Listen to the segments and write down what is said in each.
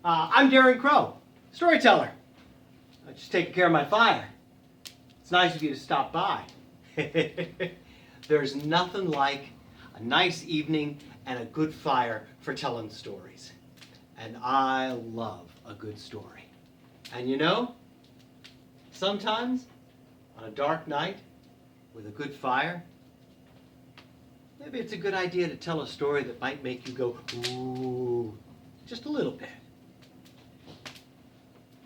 I'm Darrin Crow, storyteller. I'm just taking care of my fire. It's nice of you to stop by. There's nothing like a nice evening and a good fire for telling stories. And I love a good story. And you know, sometimes on a dark night with a good fire, maybe it's a good idea to tell a story that might make you go, ooh, just a little bit.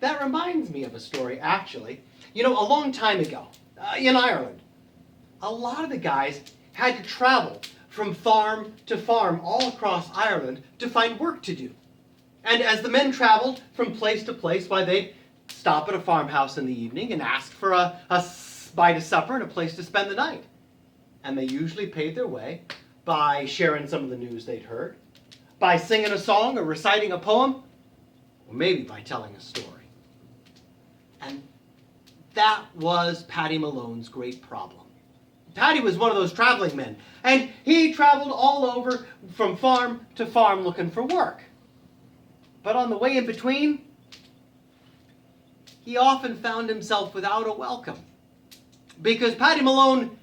That reminds me of a story, actually. You know, a long time ago, in Ireland, a lot of the guys had to travel from farm to farm all across Ireland to find work to do. And as the men traveled from place to place, they'd stop at a farmhouse in the evening and ask for a bite of supper and a place to spend the night. And they usually paid their way by sharing some of the news they'd heard, by singing a song or reciting a poem, or maybe by telling a story. And that was Paddy Malone's great problem. Paddy was one of those traveling men, and he traveled all over from farm to farm looking for work. But on the way in between, he often found himself without a welcome. Because Paddy Malone,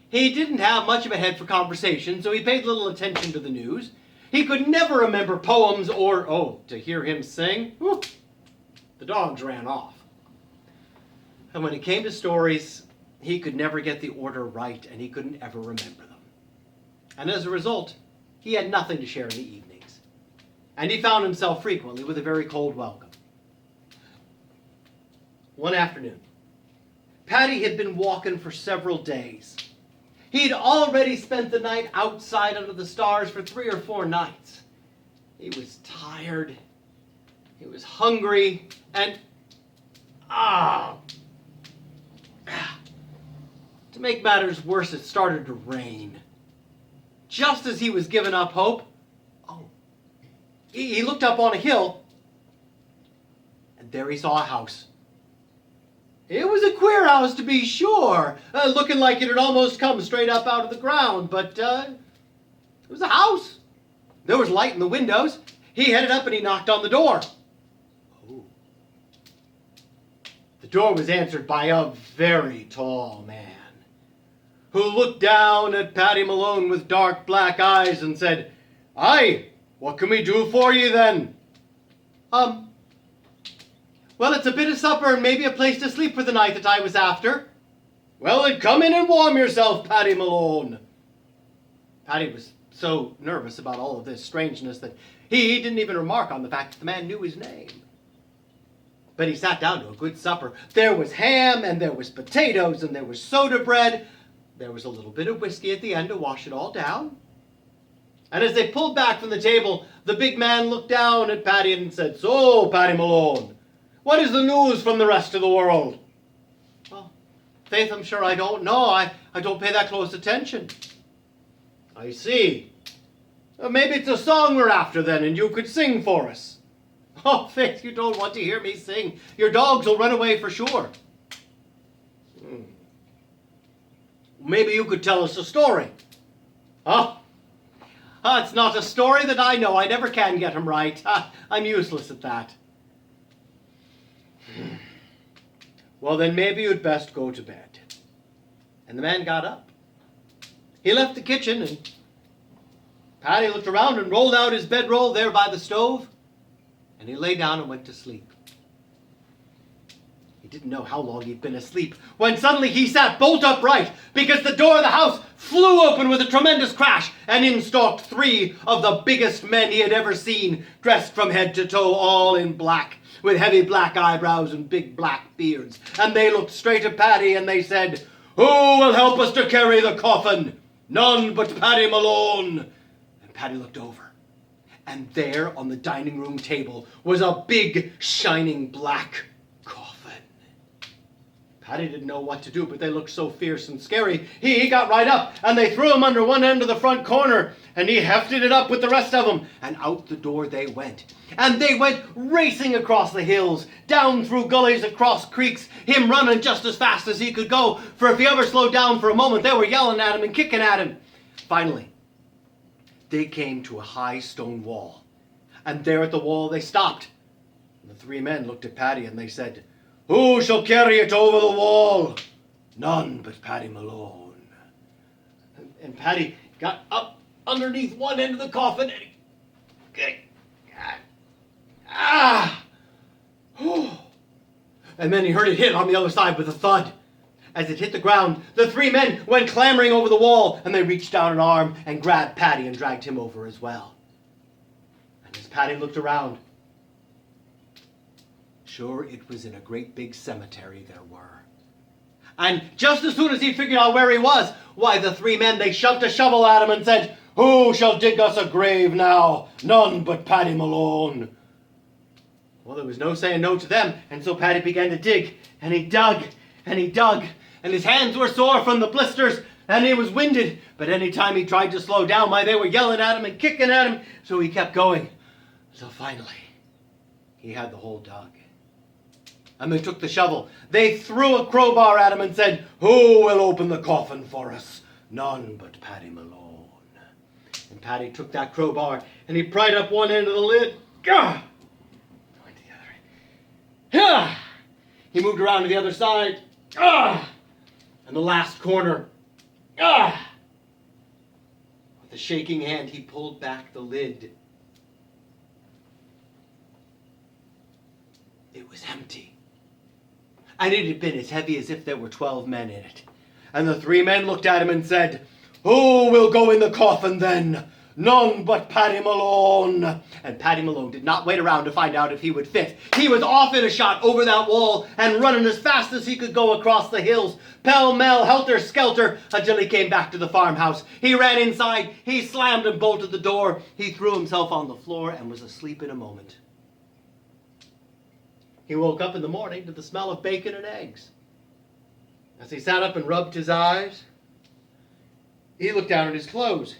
he didn't have much of a head for conversation, so he paid little attention to the news. He could never remember poems or, to hear him sing, whew, the dogs ran off. And when it came to stories, he could never get the order right, and he couldn't ever remember them. And as a result, he had nothing to share in the evenings. And he found himself frequently with a very cold welcome. One afternoon, Paddy had been walking for several days. He'd already spent the night outside under the stars for 3 or 4 nights. He was tired, he was hungry, and to make matters worse, it started to rain. Just as he was giving up hope, he looked up on a hill, and there he saw a house. It was a queer house, to be sure, looking like it had almost come straight up out of the ground, but it was a house. There was light in the windows. He headed up and he knocked on the door. The door was answered by a very tall man, who looked down at Paddy Malone with dark black eyes and said, "Aye, what can we do for you then?" Well, it's a bit of supper and maybe a place to sleep for the night that I was after." "Well, then come in and warm yourself, Paddy Malone." Paddy was so nervous about all of this strangeness that he didn't even remark on the fact that the man knew his name. But he sat down to a good supper. There was ham, and there was potatoes, and there was soda bread. There was a little bit of whiskey at the end to wash it all down. And as they pulled back from the table, the big man looked down at Paddy and said, "So, Paddy Malone, what is the news from the rest of the world?" "Well, faith, I'm sure I don't know. I don't pay that close attention." "I see. Maybe it's a song we're after then, and you could sing for us." "Oh, faith, you don't want to hear me sing. Your dogs will run away for sure." "Maybe you could tell us a story." It's not a story that I know. I never can get them right. I'm useless at that." "Well, then maybe you'd best go to bed." And the man got up. He left the kitchen, and Paddy looked around and rolled out his bedroll there by the stove, and he lay down and went to sleep. He didn't know how long he'd been asleep when suddenly he sat bolt upright because the door of the house flew open with a tremendous crash, and in stalked 3 of the biggest men he had ever seen, dressed from head to toe, all in black, with heavy black eyebrows and big black beards. And they looked straight at Paddy and they said, "Who will help us to carry the coffin? None but Paddy Malone." And Paddy looked over, and there on the dining room table was a big, shining black coffin. Paddy didn't know what to do, but they looked so fierce and scary. He got right up, and they threw him under one end of the front corner, and he hefted it up with the rest of them, and out the door they went. And they went racing across the hills, down through gullies, across creeks, him running just as fast as he could go, for if he ever slowed down for a moment, they were yelling at him and kicking at him. Finally, they came to a high stone wall, And there at the wall they stopped. And the three men looked at Paddy and they said, "Who shall carry it over the wall?" "None but Paddy Malone." And Paddy got up underneath one end of the coffin and and then he heard it hit on the other side with a thud. As it hit the ground, the three men went clambering over the wall, and they reached down an arm and grabbed Paddy and dragged him over as well. And as Paddy looked around, sure, it was in a great big cemetery there were. And just as soon as he figured out where he was, why, the three men, they shoved a shovel at him and said, "Who shall dig us a grave now? None but Paddy Malone." Well, there was no saying no to them, and so Paddy began to dig, and he dug, and he dug, and his hands were sore from the blisters, and he was winded, but any time he tried to slow down, why, they were yelling at him and kicking at him, so he kept going. So finally, he had the hole dug. And they took the shovel. They threw a crowbar at him and said, "Who will open the coffin for us? None but Paddy Malone." And Paddy took that crowbar and he pried up one end of the lid. Gah! Went to the other end. He moved around to the other side. And the last corner. With a shaking hand, he pulled back the lid. It was empty. And it had been as heavy as if there were 12 men in it. And the three men looked at him and said, "Who will go in the coffin then? None but Paddy Malone." And Paddy Malone did not wait around to find out if he would fit. He was off in a shot over that wall and running as fast as he could go across the hills, pell-mell, helter-skelter, until he came back to the farmhouse. He ran inside, he slammed and bolted the door, he threw himself on the floor and was asleep in a moment. He woke up in the morning to the smell of bacon and eggs. As he sat up and rubbed his eyes, he looked down at his clothes.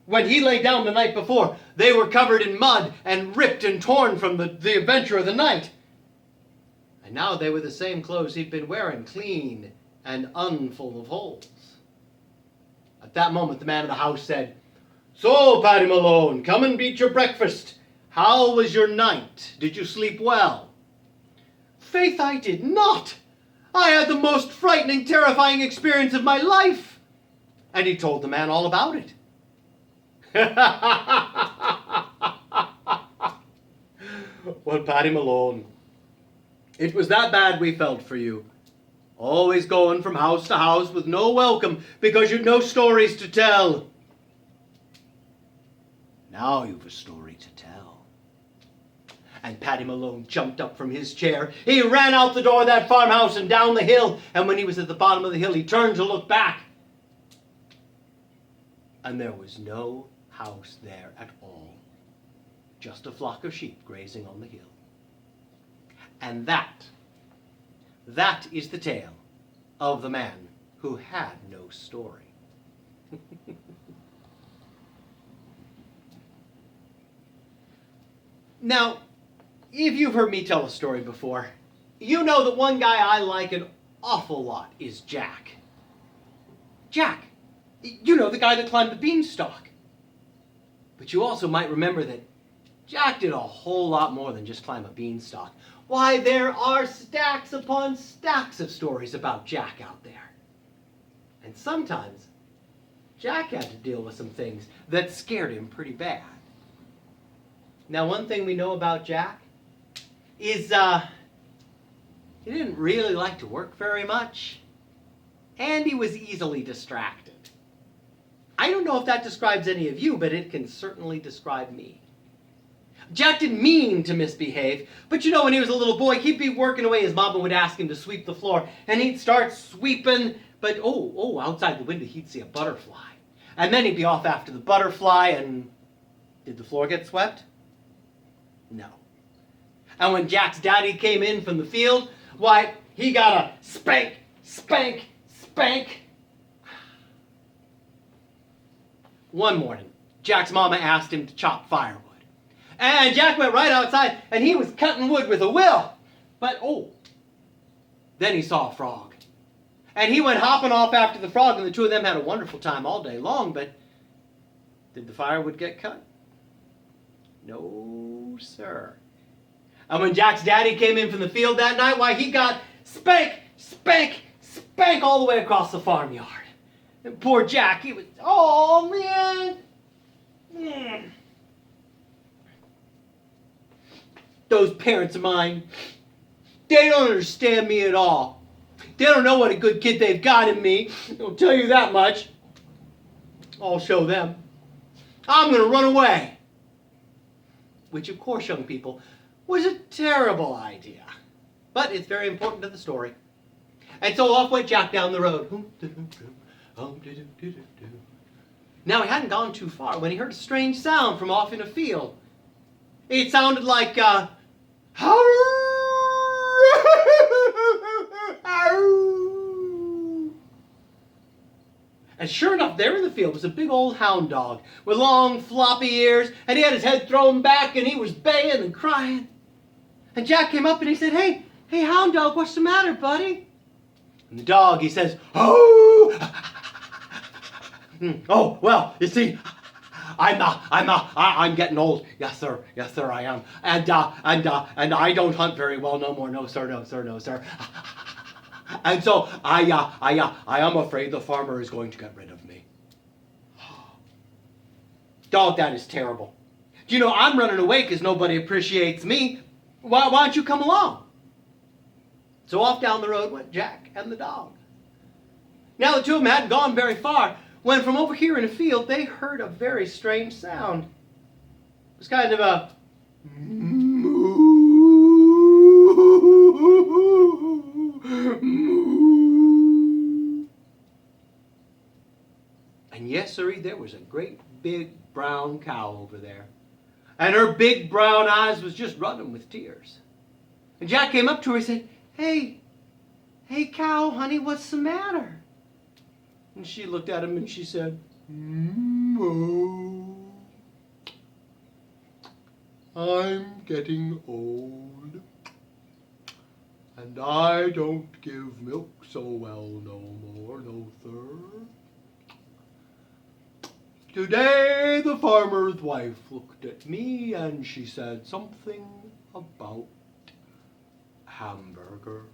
When he lay down the night before, they were covered in mud and ripped and torn from the adventure of the night. And now they were the same clothes he'd been wearing, clean and unfull of holes. At that moment, the man in the house said, "So, Paddy Malone, come and beat your breakfast. How was your night? Did you sleep well?" "Faith, I did not. I had the most frightening, terrifying experience of my life." And he told the man all about it. Well, Paddy Malone, it was that bad we felt for you. Always going from house to house with no welcome because you'd no stories to tell. Now you've a story to tell. And Paddy Malone jumped up from his chair. He ran out the door of that farmhouse and down the hill. And when he was at the bottom of the hill, he turned to look back. And there was no house there at all. Just a flock of sheep grazing on the hill. And that is the tale of the man who had no story. Now, if you've heard me tell a story before, you know that one guy I like an awful lot is Jack. Jack, you know, the guy that climbed the beanstalk. But you also might remember that Jack did a whole lot more than just climb a beanstalk. Why, there are stacks upon stacks of stories about Jack out there. And sometimes, Jack had to deal with some things that scared him pretty bad. Now, one thing we know about Jack is he didn't really like to work very much, and he was easily distracted. I don't know if that describes any of you, but it can certainly describe me. Jack didn't mean to misbehave, but you know, when he was a little boy, he'd be working away. His mama would ask him to sweep the floor, and he'd start sweeping, but outside the window he'd see a butterfly. And then he'd be off after the butterfly, and did the floor get swept? No. And when Jack's daddy came in from the field, why, he got a spank, spank, spank. One morning, Jack's mama asked him to chop firewood. And Jack went right outside, and he was cutting wood with a will. But, then he saw a frog. And he went hopping off after the frog, and the two of them had a wonderful time all day long, but did the firewood get cut? No, sir. And when Jack's daddy came in from the field that night, why, he got spank, spank, spank all the way across the farmyard. And poor Jack, he was, oh, man. Those parents of mine, they don't understand me at all. They don't know what a good kid they've got in me. I'll tell you that much. I'll show them. I'm going to run away. Which, of course, young people, was a terrible idea. But it's very important to the story. And so off went Jack down the road. Now, he hadn't gone too far when he heard a strange sound from off in a field. It sounded like, and sure enough, there in the field was a big old hound dog with long floppy ears, and he had his head thrown back, and he was baying and crying. And Jack came up and he said, hey, hound dog, what's the matter, buddy? And the dog, he says, oh, well, you see, I'm getting old. Yes, sir, I am. And I don't hunt very well no more. No, sir. And so I am afraid the farmer is going to get rid of me. Dog, that is terrible. Do you know, I'm running away because nobody appreciates me. Why don't you come along? So off down the road went Jack and the dog. Now the two of them hadn't gone very far when from over here in a field they heard a very strange sound. It was kind of a and yes, sirree, there was a great big brown cow over there. And her big brown eyes was just running with tears. And Jack came up to her and said, Hey, cow, honey, what's the matter? And she looked at him and she said, I'm getting old, and I don't give milk so well no more, no sir. Today the farmer's wife looked at me and she said something about hamburger.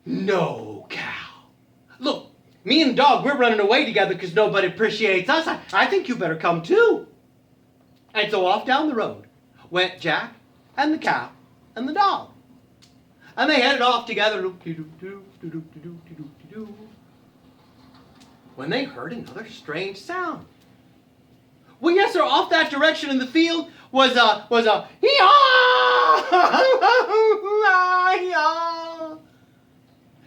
No, cow. Look, me and the dog, we're running away together because nobody appreciates us. I think you better come too. And so off down the road went Jack and the cow and the dog. And they headed off together when they heard another strange sound. Well, yes, sir, off that direction in the field was a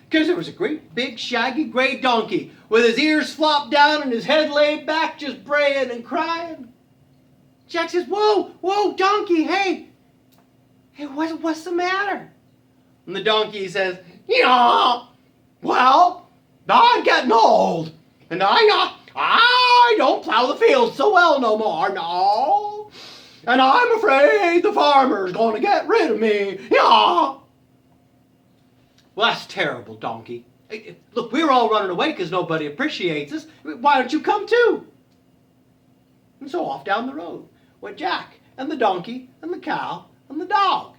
because there was a great big shaggy gray donkey with his ears flopped down and his head laid back, just braying and crying. Jack says, whoa, donkey, hey, what's the matter? And the donkey says, well, I'm getting old, and I don't plow the fields so well no more, no. And I'm afraid the farmer's going to get rid of me, Well, that's terrible, donkey. Look, we're all running away because nobody appreciates us. Why don't you come too? And so off down the road went Jack and the donkey and the cow and the dog.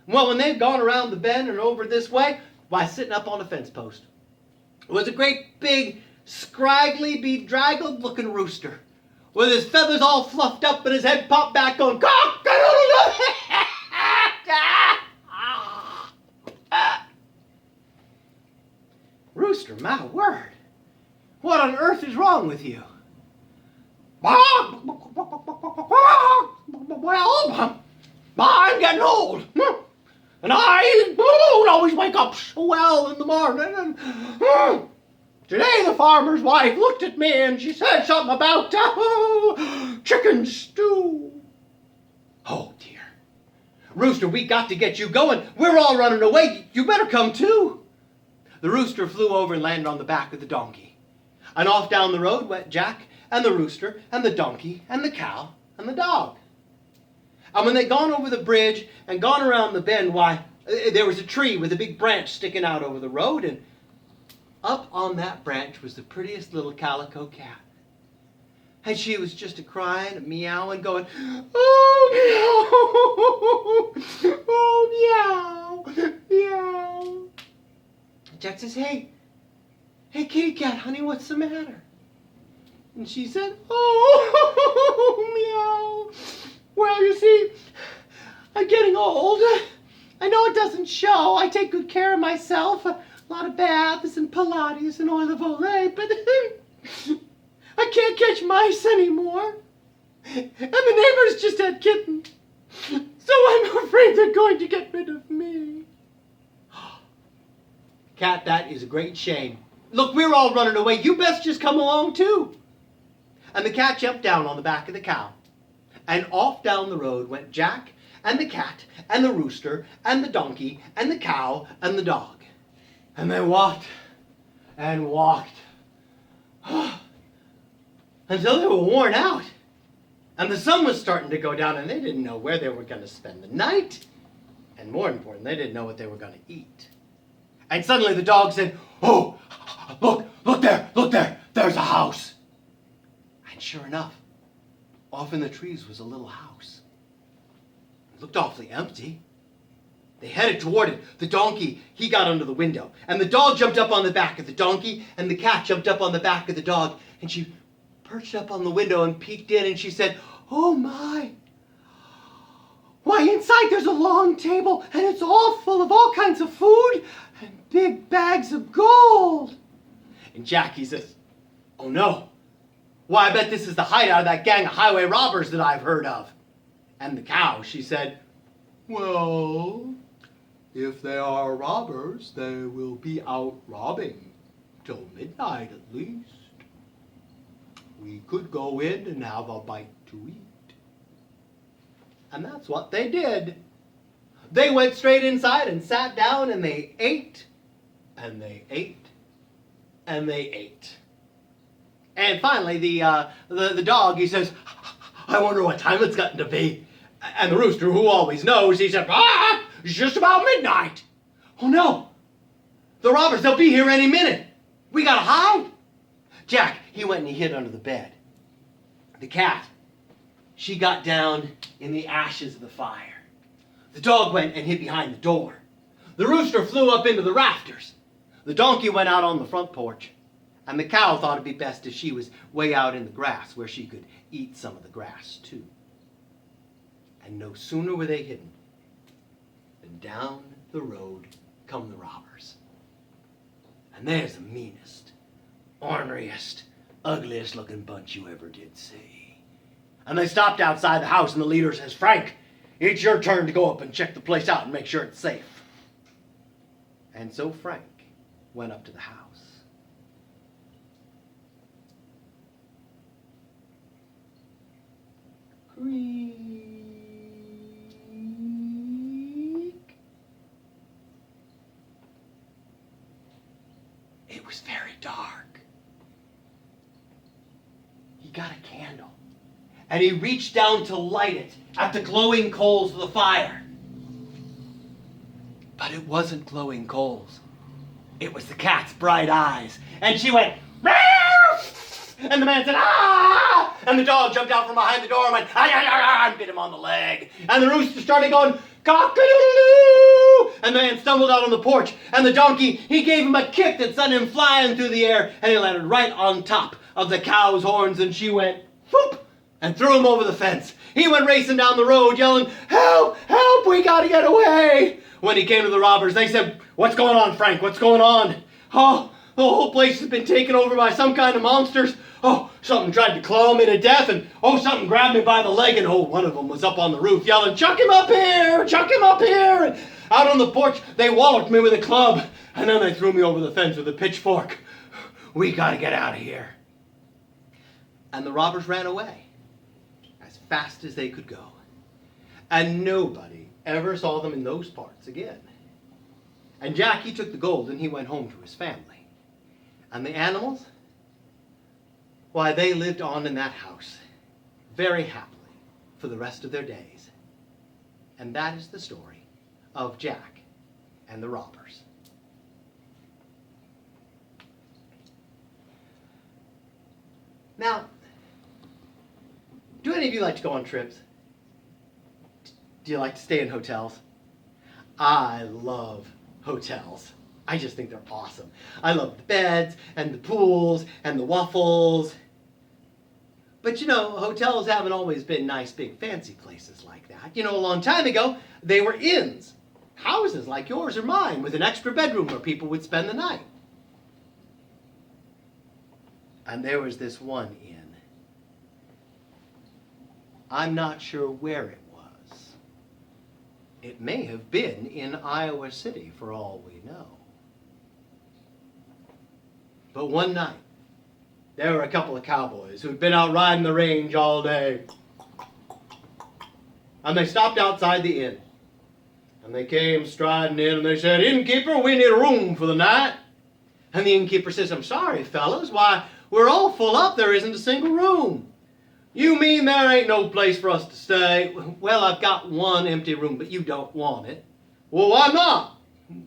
Well, when they'd gone around the bend and over this way, why, sitting up on a fence post was a great big, scraggly, bedraggled looking rooster with his feathers all fluffed up and his head popped back going, cock-a-doodle-doo. Rooster, my word, what on earth is wrong with you? Well, I'm getting old, and I don't always wake up so well in the morning. And today the farmer's wife looked at me and she said something about chicken stew. Oh dear. Rooster, we got to get you going. We're all running away. You better come too. The rooster flew over and landed on the back of the donkey. And off down the road went Jack and the rooster and the donkey and the cow and the dog. And when they'd gone over the bridge and gone around the bend, why, there was a tree with a big branch sticking out over the road, and up on that branch was the prettiest little calico cat. And she was just a-crying and meowing, going, oh, meow, oh, meow, meow. Jack says, hey, kitty cat, honey, what's the matter? And she said, oh, meow. Well, you see, I'm getting old. I know it doesn't show. I take good care of myself. A lot of baths and Pilates and oil of Olay, but I can't catch mice anymore. And the neighbors just had kittens. So I'm afraid they're going to get rid of me. Cat, that is a great shame. Look, we're all running away. You best just come along too. And the cat jumped down on the back of the cow. And off down the road went Jack and the cat and the rooster and the donkey and the cow and the dog. And they walked and walked until they were worn out. And the sun was starting to go down and they didn't know where they were going to spend the night. And more important, they didn't know what they were going to eat. And suddenly the dog said, oh, look there, there's a house. And sure enough, off in the trees was a little house. It looked awfully empty. They headed toward it. The donkey, he got under the window. And the dog jumped up on the back of the donkey. And the cat jumped up on the back of the dog. And she perched up on the window and peeked in. And she said, oh my. Why, inside there's a long table. And it's all full of all kinds of food. And big bags of gold. And Jackie says, oh no. Why, I bet this is the hideout of that gang of highway robbers that I've heard of. And the cow, she said, well, if they are robbers, they will be out robbing till midnight at least. We could go in and have a bite to eat. And that's what they did. They went straight inside and sat down and they ate, and they ate, and they ate. And finally, the dog, he says, I wonder what time it's gotten to be. And the rooster, who always knows, he said, it's just about midnight. Oh no, the robbers, they'll be here any minute. We gotta hide. Jack, he went and he hid under the bed. The cat, she got down in the ashes of the fire. The dog went and hid behind the door. The rooster flew up into the rafters. The donkey went out on the front porch. And the cow thought it'd be best if she was way out in the grass where she could eat some of the grass too. And no sooner were they hidden than down the road come the robbers. And there's the meanest, orneriest, ugliest looking bunch you ever did see. And they stopped outside the house and the leader says, Frank, it's your turn to go up and check the place out and make sure it's safe. And so Frank went up to the house. Creak. It was very dark. He got a candle and he reached down to light it at the glowing coals of the fire. But it wasn't glowing coals. It was the cat's bright eyes. And she went, meow! And the man said, ah! And the dog jumped out from behind the door and went, ah, and bit him on the leg. And the rooster started going, cock-a-doodle-doo! And the man stumbled out on the porch. And the donkey, he gave him a kick that sent him flying through the air. And he landed right on top of the cow's horns. And she went, whoop, and threw him over the fence. He went racing down the road yelling, help, help, we gotta get away. When he came to the robbers, they said, what's going on, Frank? What's going on? Oh, the whole place has been taken over by some kind of monsters. Oh, something tried to claw me to death, and something grabbed me by the leg, and one of them was up on the roof yelling, chuck him up here, chuck him up here. And out on the porch, they walloped me with a club, and then they threw me over the fence with a pitchfork. We gotta get out of here. And the robbers ran away as fast as they could go. And nobody ever saw them in those parts again. And Jack, he took the gold and he went home to his family. And the animals, why, they lived on in that house very happily for the rest of their days. And that is the story of Jack and the robbers. Now, any of you like to go on trips? Do you like to stay in hotels? I love hotels. I just think they're awesome. I love the beds and the pools and the waffles. But you know, hotels haven't always been nice, big, fancy places like that. You know, a long time ago, they were inns. Houses like yours or mine with an extra bedroom where people would spend the night. And there was this one inn. I'm not sure where it was. It may have been in Iowa City for all we know. But one night, there were a couple of cowboys who'd been out riding the range all day. And they stopped outside the inn. And they came striding in and they said, "Innkeeper, we need a room for the night." And the innkeeper says, "I'm sorry, fellas. Why, we're all full up. There isn't a single room." "You mean there ain't no place for us to stay?" "Well, I've got one empty room, but you don't want it." "Well, why not?"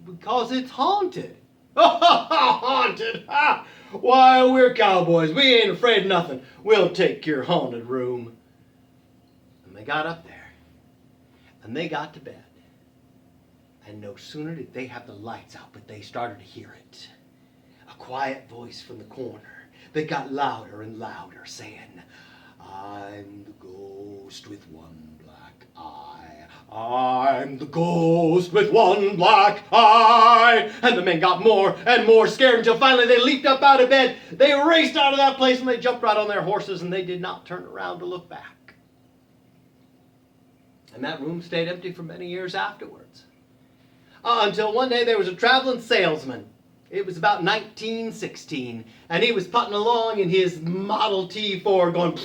"Because it's haunted." "Haunted? Ha! Why, we're cowboys. We ain't afraid of nothing. We'll take your haunted room." And they got up there, and they got to bed. And no sooner did they have the lights out, but they started to hear it. A quiet voice from the corner that got louder and louder saying, "I'm the ghost with one black eye. I'm the ghost with one black eye." And the men got more and more scared until finally they leaped up out of bed. They raced out of that place and they jumped right on their horses and they did not turn around to look back. And that room stayed empty for many years afterwards. Until one day there was a traveling salesman. It was about 1916, and he was putting along in his Model T Ford going,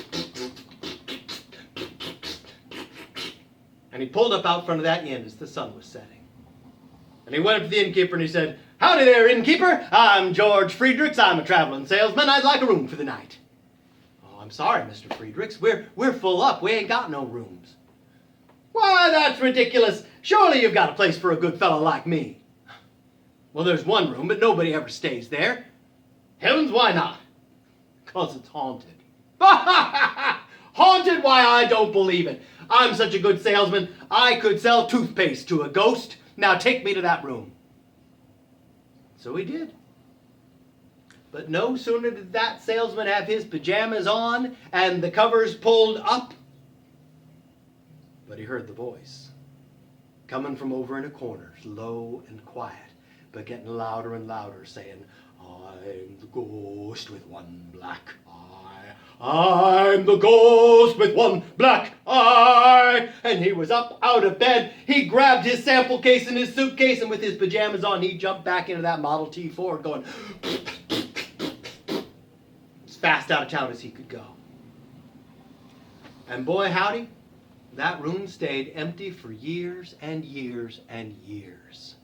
and he pulled up out front of that inn as the sun was setting. And he went up to the innkeeper and he said, "Howdy there, innkeeper. I'm George Friedrichs. I'm a traveling salesman. I'd like a room for the night." "Oh, I'm sorry, Mr. Friedrichs. We're full up. We ain't got no rooms." "Why, that's ridiculous. Surely you've got a place for a good fellow like me." "Well, there's one room, but nobody ever stays there." "Heavens, why not?" "'Cause it's haunted." "Haunted? Why, I don't believe it. I'm such a good salesman, I could sell toothpaste to a ghost. Now take me to that room." So he did. But no sooner did that salesman have his pajamas on and the covers pulled up, but he heard the voice coming from over in a corner, low and quiet, but getting louder and louder, saying, "I'm the ghost with one black eye. I'm the ghost with one black eye." And he was up out of bed. He grabbed his sample case and his suitcase, and with his pajamas on, he jumped back into that Model T Ford going as fast out of town as he could go. And boy, howdy, that room stayed empty for years and years and years.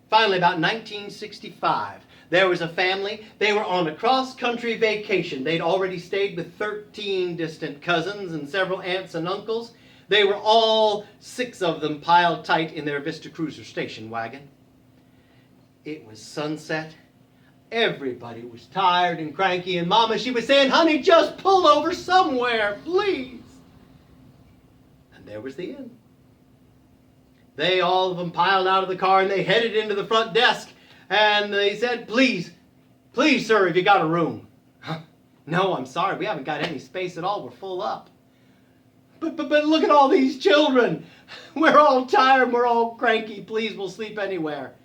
Finally, about 1965, there was a family. They were on a cross-country vacation. They'd already stayed with 13 distant cousins and several aunts and uncles. They were all 6 of them piled tight in their Vista Cruiser station wagon. It was sunset. Everybody was tired and cranky, and Mama, she was saying, "Honey, just pull over somewhere, please." There was the inn. They all of them piled out of the car and they headed into the front desk and they said, please, sir, have you got a room?" "No, I'm sorry, we haven't got any space at all. We're full up." But look at all these children. We're all tired, we're all cranky. Please, we'll sleep anywhere."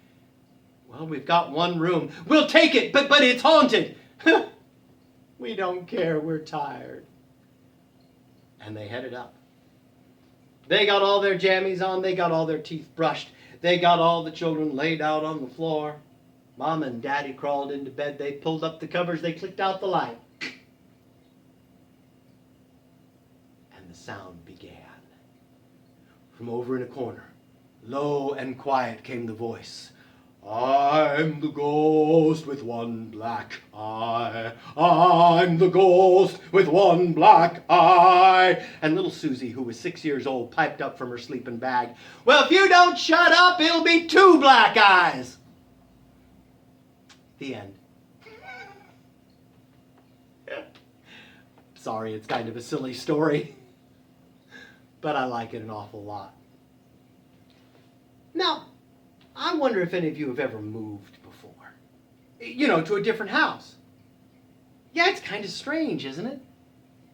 "Well, we've got one room." "We'll take it, but it's haunted." "We don't care, we're tired." And they headed up. They got all their jammies on. They got all their teeth brushed. They got all the children laid out on the floor. Mom and Daddy crawled into bed. They pulled up the covers. They clicked out the light. And the sound began. From over in a corner, low and quiet, came the voice. "I'm the ghost with one black eye. I'm the ghost with one black eye." And little Susie, who was 6 years old, piped up from her sleeping bag, "Well, if you don't shut up, it'll be 2 black eyes." The end. Sorry, it's kind of a silly story. but I like it an awful lot. Now, I wonder if any of you have ever moved before. You know, to a different house. Yeah, it's kind of strange, isn't it?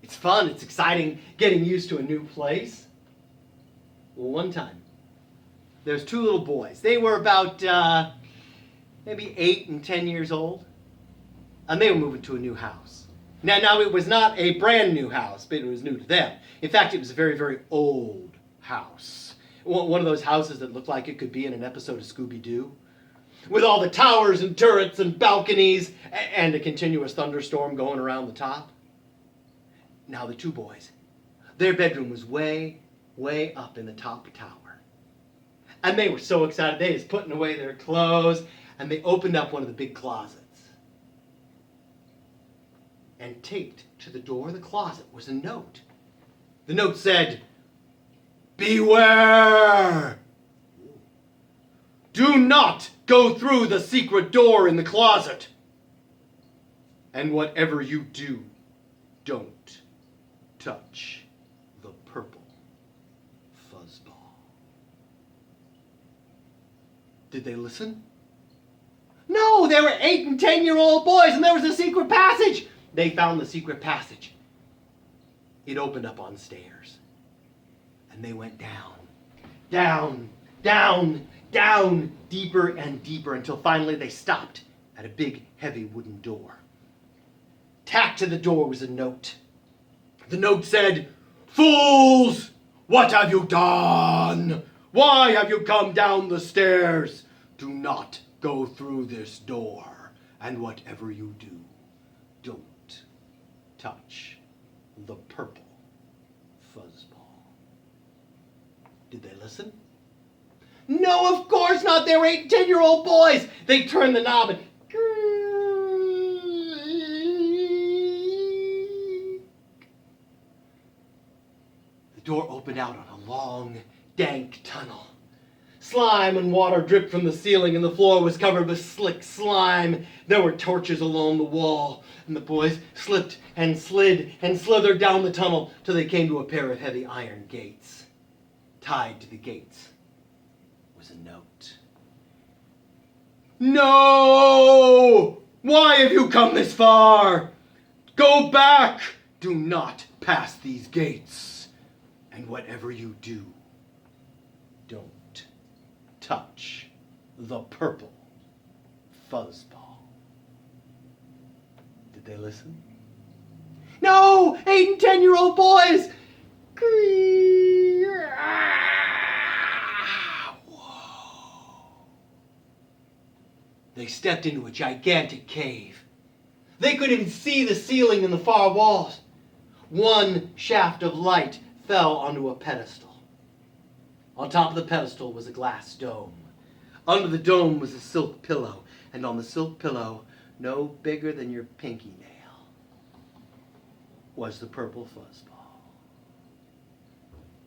It's fun, it's exciting, getting used to a new place. Well, one time, there's two little boys. They were about maybe 8 and 10 years old, and they were moving to a new house. Now it was not a brand new house, but it was new to them. In fact, it was a very, very old house. One of those houses that looked like it could be in an episode of Scooby-Doo, with all the towers and turrets and balconies and a continuous thunderstorm going around the top. Now the two boys, their bedroom was way, way up in the top tower. And they were so excited, they was putting away their clothes, and they opened up one of the big closets. And taped to the door of the closet was a note. The note said, "Beware! Do not go through the secret door in the closet. And whatever you do, don't touch the purple fuzzball." Did they listen? No, they were 8 and 10-year-old boys, and there was a secret passage. They found the secret passage. It opened up on stairs. And they went down, down, down, down, deeper and deeper, until finally they stopped at a big, heavy wooden door. Tacked to the door was a note. The note said, "Fools! What have you done? Why have you come down the stairs? Do not go through this door, and whatever you do, don't touch the purple fuzzball." Did they listen? No, of course not. They were 8 and 10-year-old boys. They turned the knob and the door opened out on a long, dank tunnel. Slime and water dripped from the ceiling, and the floor was covered with slick slime. There were torches along the wall, and the boys slipped and slid and slithered down the tunnel till they came to a pair of heavy iron gates. Tied to the gates was a note. "No! Why have you come this far? Go back! Do not pass these gates. And whatever you do, don't touch the purple fuzzball." Did they listen? No! 8 and 10-year-old boys! Whoa. They stepped into a gigantic cave. They couldn't even see the ceiling and the far walls. One shaft of light fell onto a pedestal. On top of the pedestal was a glass dome. Under the dome was a silk pillow, and on the silk pillow, no bigger than your pinky nail, was the purple fuzzball.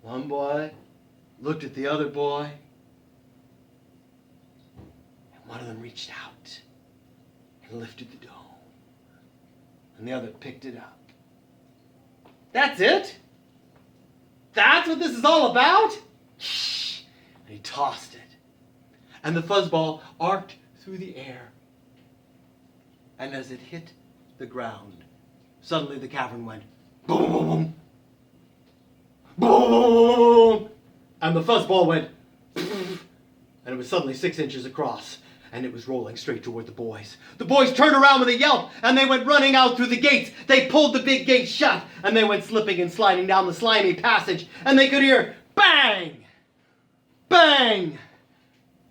One boy looked at the other boy, and one of them reached out and lifted the dome, and the other picked it up. "That's it? That's what this is all about?" Shh! And he tossed it, and the fuzzball arced through the air. And as it hit the ground, suddenly the cavern went boom, boom, boom, boom, and the fuzzball went, and it was suddenly 6 inches across, and it was rolling straight toward the boys. The boys turned around with a yelp, and they went running out through the gates. They pulled the big gates shut, and they went slipping and sliding down the slimy passage, and they could hear bang, bang,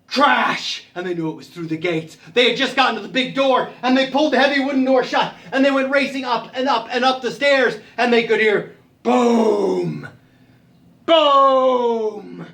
crash, and they knew it was through the gates. They had just gotten to the big door, and they pulled the heavy wooden door shut, and they went racing up and up and up the stairs, and they could hear boom, boom,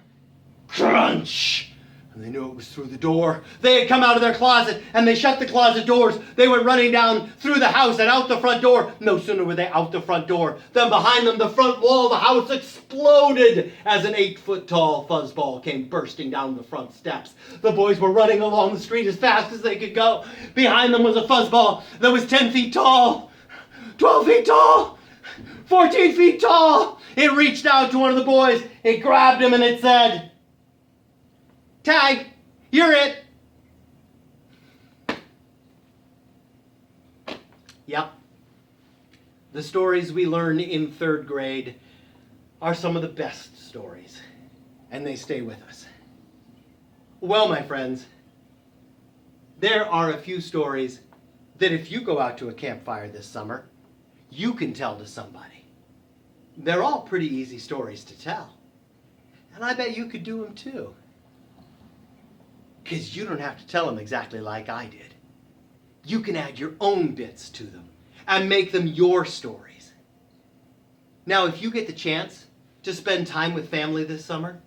crunch, and they knew it was through the door. They had come out of their closet, and they shut the closet doors. They went running down through the house and out the front door. No sooner were they out the front door than behind them the front wall of the house exploded as an 8-foot-tall fuzzball came bursting down the front steps. The boys were running along the street as fast as they could go. Behind them was a fuzzball that was 10 feet tall, 12 feet tall, 14 feet tall. It reached out to one of the boys, it grabbed him, and it said, "Tag, you're it." Yep. The stories we learn in 3rd grade are some of the best stories, and they stay with us. Well, my friends, there are a few stories that if you go out to a campfire this summer, you can tell to somebody. They're all pretty easy stories to tell. And I bet you could do them too. Because you don't have to tell them exactly like I did. You can add your own bits to them and make them your stories. Now, if you get the chance to spend time with family this summer,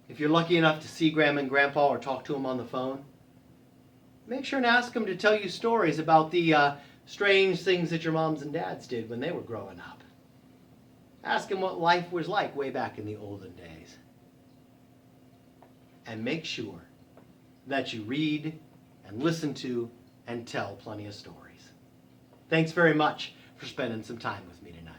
if you're lucky enough to see Grandma and Grandpa or talk to them on the phone, make sure and ask them to tell you stories about the strange things that your moms and dads did when they were growing up. Ask them what life was like way back in the olden days. And make sure that you read and listen to and tell plenty of stories. Thanks very much for spending some time with me tonight.